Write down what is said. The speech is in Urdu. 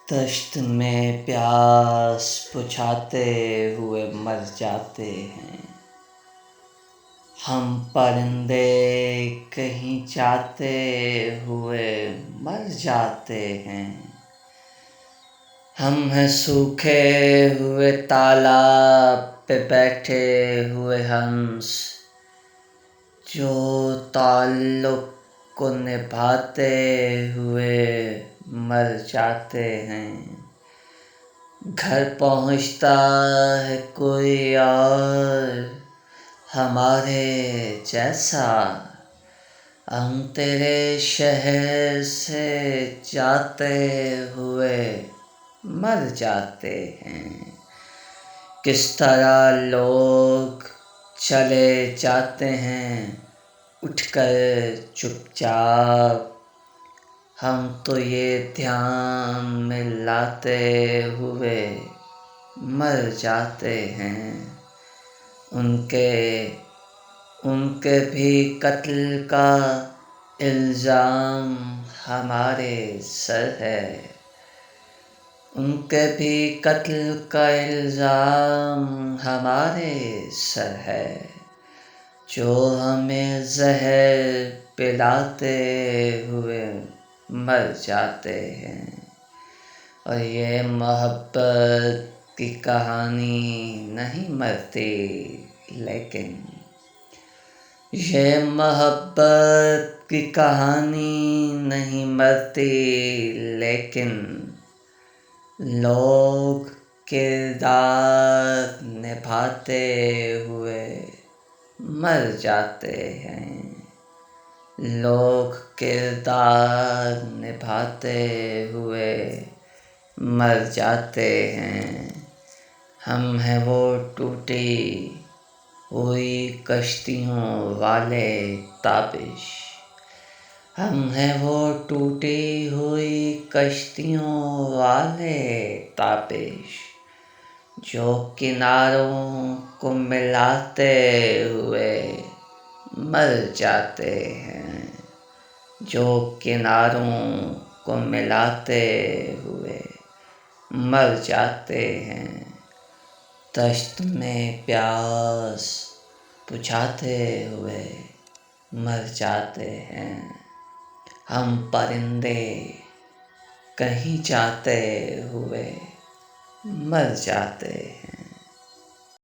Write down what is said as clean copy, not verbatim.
دشت میں پیاس بجھاتے ہوئے مر جاتے ہیں، ہم پرندے کہیں جاتے ہوئے مر جاتے ہیں، ہم ہیں سوکھے ہوئے تالاب پہ بیٹھے ہوئے ہنس، جو تعلق کو نبھاتے ہوئے مر جاتے ہیں۔ گھر پہنچتا ہے کوئی اور ہمارے جیسا، ہم تیرے شہر سے جاتے ہوئے مر جاتے ہیں۔ کس طرح لوگ چلے جاتے ہیں اٹھ کر چپ چاپ، ہم تو یہ دھیان میں لاتے ہوئے مر جاتے ہیں۔ ان کے بھی قتل کا الزام ہمارے سر ہے، ان کے بھی قتل کا الزام ہمارے سر ہے، جو ہمیں زہر پلاتے ہوئے مر جاتے ہیں۔ اور یہ محبت کی کہانی نہیں مرتی لیکن، یہ محبت کی کہانی نہیں مرتی لیکن، لوگ کردار نبھاتے ہوئے مر جاتے ہیں، لوگ کردار نبھاتے ہوئے مر جاتے ہیں۔ ہم ہیں وہ ٹوٹی ہوئی کشتیوں والے تابش، ہم ہیں وہ ٹوٹی ہوئی کشتیوں والے تابش، جو کناروں کو ملاتے ہوئے مر جاتے ہیں، جو کناروں کو ملاتے ہوئے مر جاتے ہیں۔ دشت میں پیاس بجھاتے ہوئے مر جاتے ہیں، ہم پرندے کہیں جاتے ہوئے مر جاتے ہیں۔